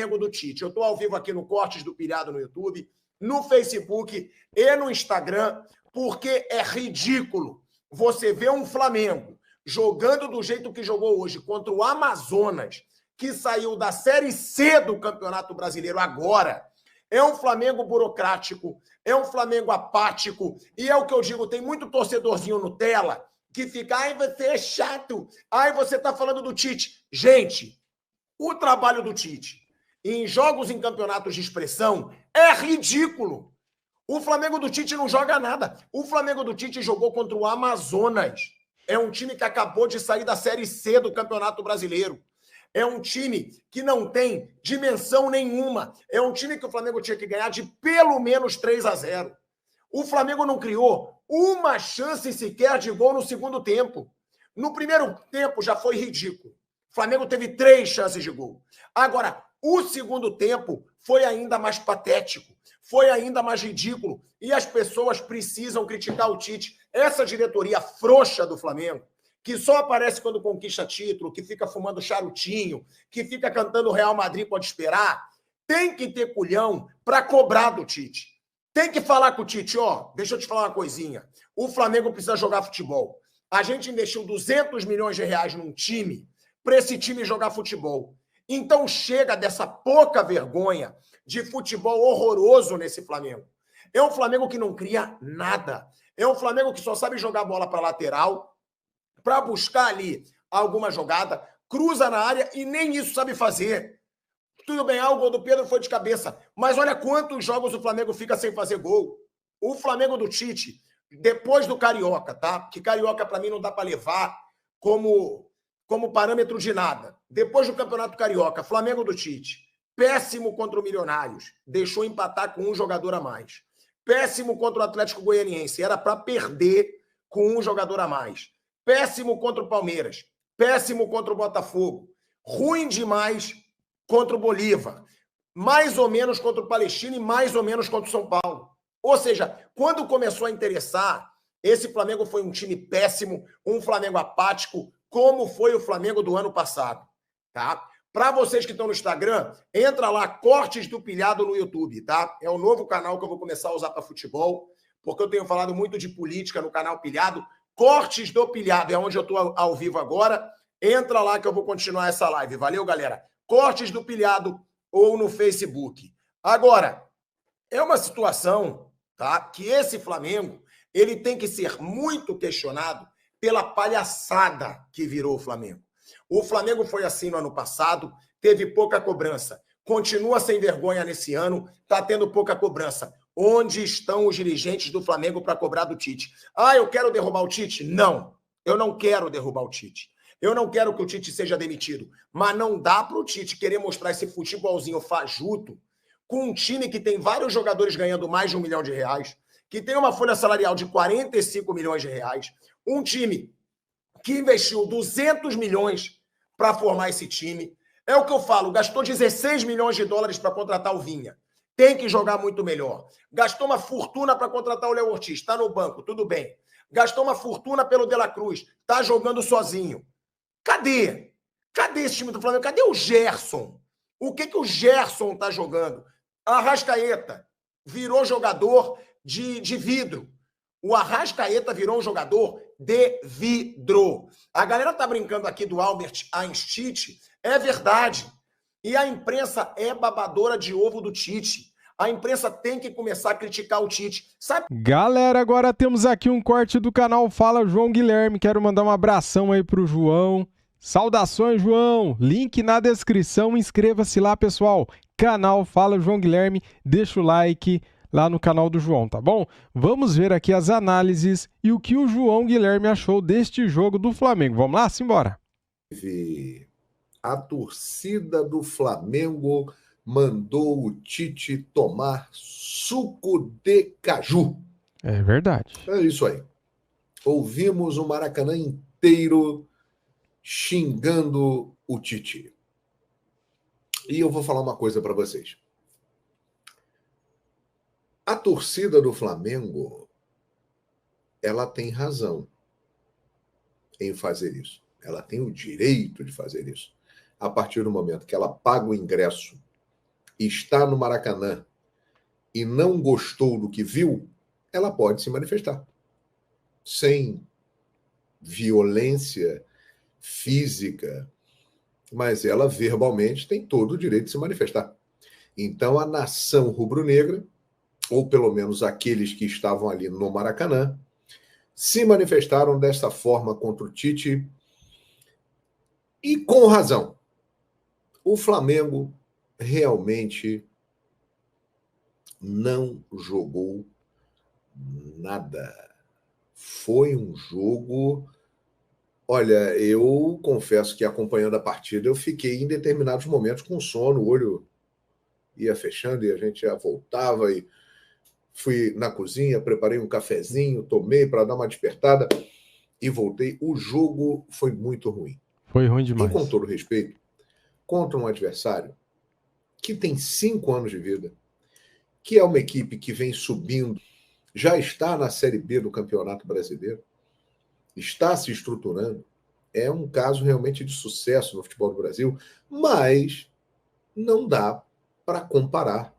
Flamengo do Tite. Eu estou ao vivo aqui no Cortes do Pilhado no YouTube, no Facebook e no Instagram, porque é ridículo você ver um Flamengo jogando do jeito que jogou hoje contra o Amazonas, que saiu da Série C do Campeonato Brasileiro agora. É um Flamengo burocrático, é um Flamengo apático, e é o que eu digo, tem muito torcedorzinho Nutella que fica, ai, você é chato, ai, você tá falando do Tite. Gente, o trabalho do Tite em jogos em campeonatos de expressão é ridículo. O Flamengo do Tite não joga nada. O Flamengo do Tite jogou contra o Amazonas. É um time que acabou de sair da Série C do Campeonato Brasileiro. É um time que não tem dimensão nenhuma. É um time que o Flamengo tinha que ganhar de pelo menos 3-0. O Flamengo não criou uma chance sequer de gol no segundo tempo. No primeiro tempo já foi ridículo. O Flamengo teve 3 chances de gol. Agora, o segundo tempo foi ainda mais patético, foi ainda mais ridículo. E as pessoas precisam criticar o Tite. Essa diretoria frouxa do Flamengo, que só aparece quando conquista título, que fica fumando charutinho, que fica cantando Real Madrid pode esperar, tem que ter culhão para cobrar do Tite. Tem que falar com o Tite, ó, deixa eu te falar uma coisinha. O Flamengo precisa jogar futebol. A gente investiu 200 milhões de reais num time para esse time jogar futebol. Então chega dessa pouca vergonha de futebol horroroso nesse Flamengo. É um Flamengo que não cria nada. É um Flamengo que só sabe jogar bola para lateral, para buscar ali alguma jogada, cruza na área e nem isso sabe fazer. Tudo bem, o gol do Pedro foi de cabeça. Mas olha quantos jogos o Flamengo fica sem fazer gol. O Flamengo do Tite, depois do Carioca, tá? Que Carioca, para mim, não dá para levar como parâmetro de nada. Depois do Campeonato Carioca, Flamengo do Tite, péssimo contra o Milionários. Deixou empatar com um jogador a mais. Péssimo contra o Atlético Goianiense. Era para perder com um jogador a mais. Péssimo contra o Palmeiras. Péssimo contra o Botafogo. Ruim demais contra o Bolívar, mais ou menos contra o Palestino e mais ou menos contra o São Paulo. Ou seja, quando começou a interessar, esse Flamengo foi um time péssimo, um Flamengo apático, como foi o Flamengo do ano passado. Tá? Para vocês que estão no Instagram, entra lá, Cortes do Pilhado no YouTube, tá? É o novo canal que eu vou começar a usar para futebol, porque eu tenho falado muito de política no canal Pilhado. Cortes do Pilhado é onde eu estou ao vivo agora. Entra lá que eu vou continuar essa live. Valeu, galera? Cortes do Pilhado ou no Facebook. Agora, é uma situação, tá, que esse Flamengo ele tem que ser muito questionado pela palhaçada que virou o Flamengo. O Flamengo foi assim no ano passado, teve pouca cobrança. Continua sem vergonha nesse ano, está tendo pouca cobrança. Onde estão os dirigentes do Flamengo para cobrar do Tite? Ah, eu quero derrubar o Tite? Não, eu não quero derrubar o Tite. Eu não quero que o Tite seja demitido, mas não dá para o Tite querer mostrar esse futebolzinho fajuto com um time que tem vários jogadores ganhando mais de R$1 milhão, que tem uma folha salarial de 45 milhões de reais, um time que investiu 200 milhões para formar esse time. É o que eu falo, gastou 16 milhões de dólares para contratar o Vinha. Tem que jogar muito melhor. Gastou uma fortuna para contratar o Léo Ortiz, está no banco, tudo bem. Gastou uma fortuna pelo De La Cruz, está jogando sozinho. Cadê? Cadê esse time do Flamengo? Cadê o Gerson? O que o Gerson está jogando? A Arrascaeta virou jogador de vidro. O Arrascaeta virou um jogador de vidro. A galera tá brincando aqui do Albert Einstein. É verdade. E a imprensa é babadora de ovo do Tite. A imprensa tem que começar a criticar o Tite. Sabe? Galera, agora temos aqui um corte do canal Fala João Guilherme. Quero mandar um abração aí pro João. Saudações, João! Link na descrição, inscreva-se lá, pessoal. Canal Fala João Guilherme, deixa o like lá no canal do João, tá bom? Vamos ver aqui as análises e o que o João Guilherme achou deste jogo do Flamengo. Vamos lá? Simbora! A torcida do Flamengo mandou o Tite tomar suco de caju. É verdade. É isso aí. Ouvimos o Maracanã inteiro xingando o Tite. E eu vou falar uma coisa para vocês. A torcida do Flamengo, ela tem razão em fazer isso. Ela tem o direito de fazer isso. A partir do momento que ela paga o ingresso está no Maracanã e não gostou do que viu, ela pode se manifestar. Sem violência física, mas ela verbalmente tem todo o direito de se manifestar. Então a nação rubro-negra, ou pelo menos aqueles que estavam ali no Maracanã, se manifestaram dessa forma contra o Tite, e com razão. O Flamengo realmente não jogou nada. Foi um jogo... Olha, eu confesso que acompanhando a partida, eu fiquei em determinados momentos com sono, o olho ia fechando e a gente já voltava e fui na cozinha, preparei um cafezinho, tomei para dar uma despertada e voltei. O jogo foi muito ruim. Foi ruim demais. E com todo respeito, contra um adversário que tem 5 anos de vida, que é uma equipe que vem subindo, já está na Série B do Campeonato Brasileiro, está se estruturando, é um caso realmente de sucesso no futebol do Brasil, mas não dá para comparar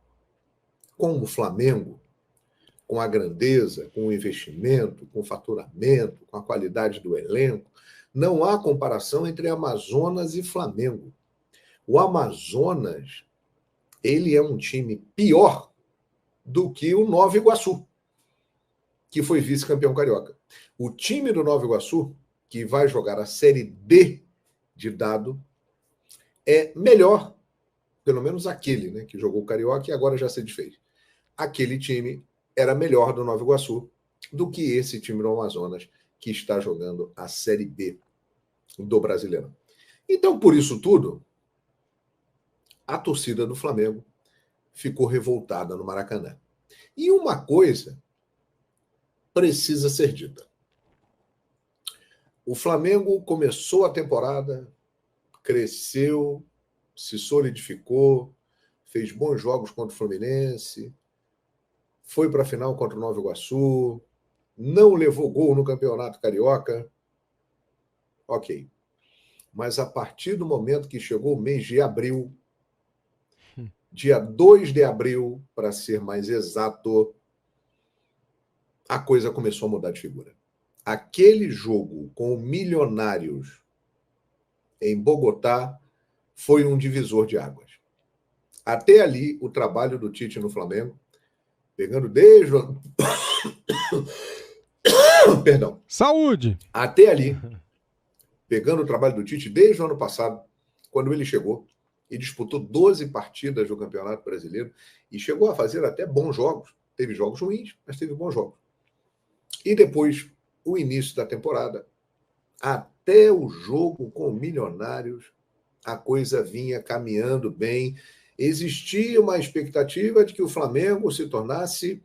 com o Flamengo, com a grandeza, com o investimento, com o faturamento, com a qualidade do elenco. Não há comparação entre Amazonas e Flamengo. O Amazonas, ele é um time pior do que o Nova Iguaçu, que foi vice-campeão carioca. O time do Nova Iguaçu, que vai jogar a Série D de dado, é melhor, pelo menos aquele, né, que jogou o carioca e agora já se desfez. Aquele time era melhor do Nova Iguaçu do que esse time do Amazonas, que está jogando a Série B do Brasileirão. Então, por isso tudo, a torcida do Flamengo ficou revoltada no Maracanã. E uma coisa precisa ser dita. O Flamengo começou a temporada, cresceu, se solidificou, fez bons jogos contra o Fluminense, foi para a final contra o Nova Iguaçu, não levou gol no Campeonato Carioca. Ok. Mas a partir do momento que chegou o mês de abril, dia 2 de abril, para ser mais exato, a coisa começou a mudar de figura. Aquele jogo com o Milionários em Bogotá foi um divisor de águas. Até ali, o trabalho do Tite no Flamengo, pegando desde o... Perdão. Saúde! Até ali, pegando o trabalho do Tite desde o ano passado, quando ele chegou e disputou 12 partidas do Campeonato Brasileiro e chegou a fazer até bons jogos. Teve jogos ruins, mas teve bons jogos. E depois, o início da temporada, até o jogo com Milionários, a coisa vinha caminhando bem. Existia uma expectativa de que o Flamengo se tornasse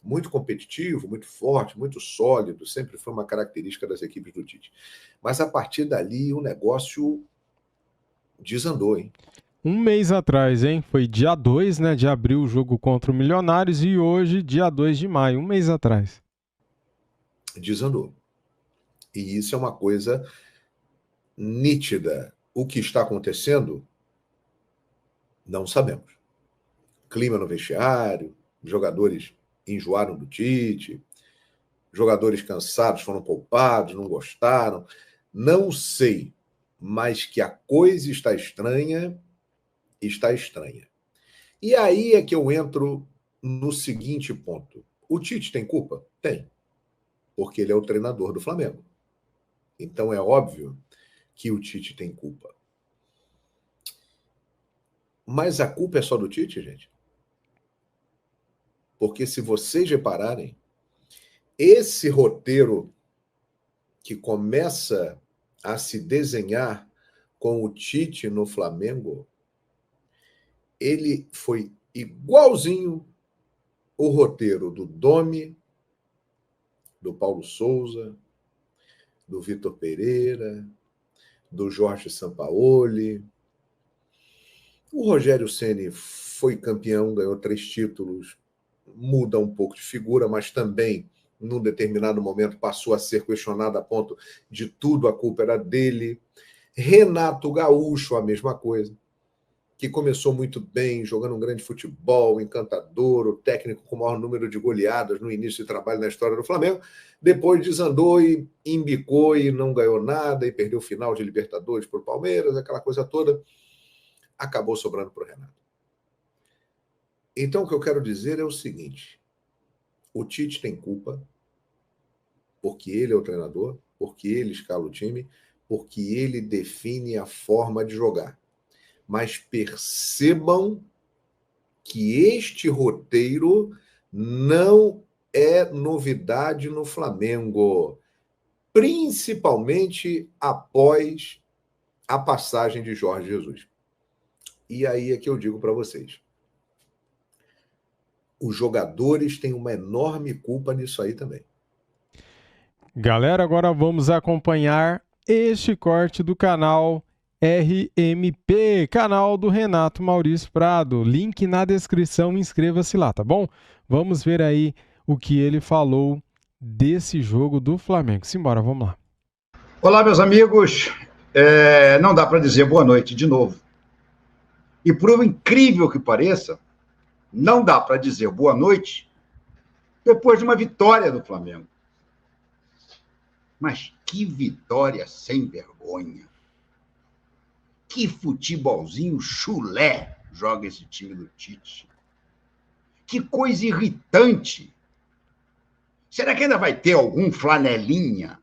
muito competitivo, muito forte, muito sólido. Sempre foi uma característica das equipes do Tite. Mas a partir dali, o negócio desandou, hein? Um mês atrás, hein? Foi dia 2, né, de abril, o jogo contra o Milionários, e hoje, dia 2 de maio, um mês atrás. Desandou. E isso é uma coisa nítida. O que está acontecendo, não sabemos. Clima no vestiário, jogadores enjoaram do Tite, jogadores cansados foram poupados, não gostaram. Não sei, mas que a coisa está estranha, está estranha. E aí é que eu entro no seguinte ponto. O Tite tem culpa? Tem. Porque ele é o treinador do Flamengo. Então é óbvio que o Tite tem culpa. Mas a culpa é só do Tite, gente? Porque se vocês repararem, esse roteiro que começa a se desenhar com o Tite no Flamengo, ele foi igualzinho o roteiro do Domi, do Paulo Souza, do Vitor Pereira, do Jorge Sampaoli. O Rogério Ceni foi campeão, ganhou 3 títulos, muda um pouco de figura, mas também, num determinado momento, passou a ser questionado a ponto de tudo a culpa era dele. Renato Gaúcho, a mesma coisa. que começou muito bem, jogando um grande futebol, encantador, o técnico com o maior número de goleadas no início de trabalho na história do Flamengo, depois desandou e embicou e não ganhou nada, e perdeu o final de Libertadores para o Palmeiras, aquela coisa toda, acabou sobrando para o Renato. Então, o que eu quero dizer é o seguinte, o Tite tem culpa, porque ele é o treinador, porque ele escala o time, porque ele define a forma de jogar. Mas percebam que este roteiro não é novidade no Flamengo, principalmente após a passagem de Jorge Jesus. E aí é que eu digo para vocês, os jogadores têm uma enorme culpa nisso aí também. Galera, agora vamos acompanhar este corte do canal RMP, canal do Renato Maurício Prado. Link na descrição, inscreva-se lá, tá bom? Vamos ver aí o que ele falou desse jogo do Flamengo. Simbora, vamos lá. Olá, meus amigos. Não dá para dizer boa noite de novo. E por incrível que pareça, não dá para dizer boa noite depois de uma vitória do Flamengo. Mas que vitória sem vergonha. Que futebolzinho chulé joga esse time do Tite. Que coisa irritante. Será que ainda vai ter algum flanelinha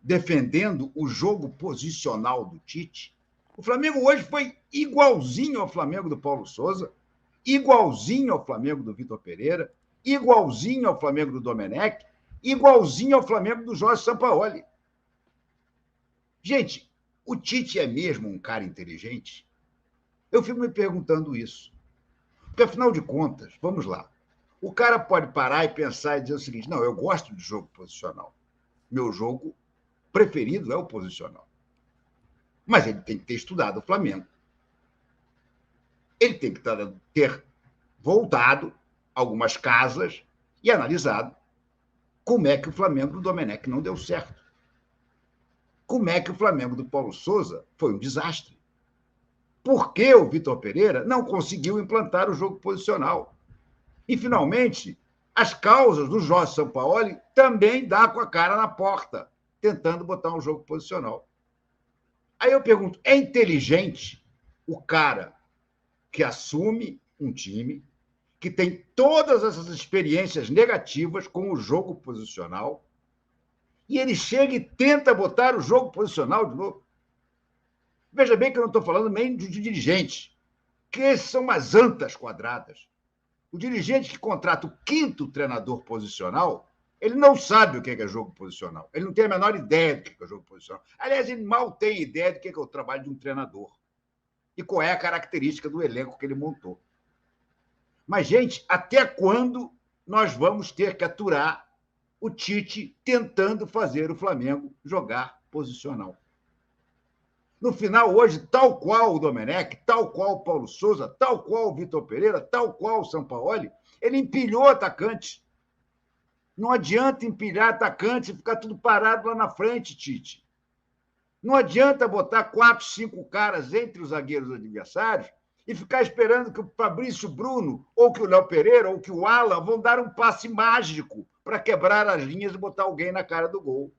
defendendo o jogo posicional do Tite? O Flamengo hoje foi igualzinho ao Flamengo do Paulo Souza, igualzinho ao Flamengo do Vitor Pereira, igualzinho ao Flamengo do Domenech, igualzinho ao Flamengo do Jorge Sampaoli. Gente, o Tite é mesmo um cara inteligente? Eu fico me perguntando isso. Porque, afinal de contas, vamos lá, o cara pode parar e pensar e dizer o seguinte, não, eu gosto de jogo posicional. Meu jogo preferido é o posicional. Mas ele tem que ter estudado o Flamengo. Ele tem que ter voltado algumas casas e analisado como é que o Flamengo do Domenech não deu certo. Como é que o Flamengo do Paulo Souza foi um desastre. Por que o Vitor Pereira não conseguiu implantar o jogo posicional? E, finalmente, as causas do Jorge Sampaoli também dá com a cara na porta, tentando botar um jogo posicional. Aí eu pergunto, é inteligente o cara que assume um time, que tem todas essas experiências negativas com o jogo posicional, e ele chega e tenta botar o jogo posicional de novo? Veja bem que eu não estou falando nem de dirigentes, que esses são umas antas quadradas. O dirigente que contrata o quinto treinador posicional, ele não sabe o que é jogo posicional. Ele não tem a menor ideia do que é jogo posicional. Aliás, ele mal tem ideia do que é o trabalho de um treinador. E qual é a característica do elenco que ele montou. Mas, gente, até quando nós vamos ter que aturar o Tite tentando fazer o Flamengo jogar posicional? No final, hoje, tal qual o Domenech, tal qual o Paulo Souza, tal qual o Vitor Pereira, tal qual o Sampaoli, ele empilhou atacante. Não adianta empilhar atacante e ficar tudo parado lá na frente, Tite. Não adianta botar 4, 5 caras entre os zagueiros adversários e ficar esperando que o Fabrício Bruno, ou que o Léo Pereira, ou que o Alan vão dar um passe mágico para quebrar as linhas e botar alguém na cara do gol.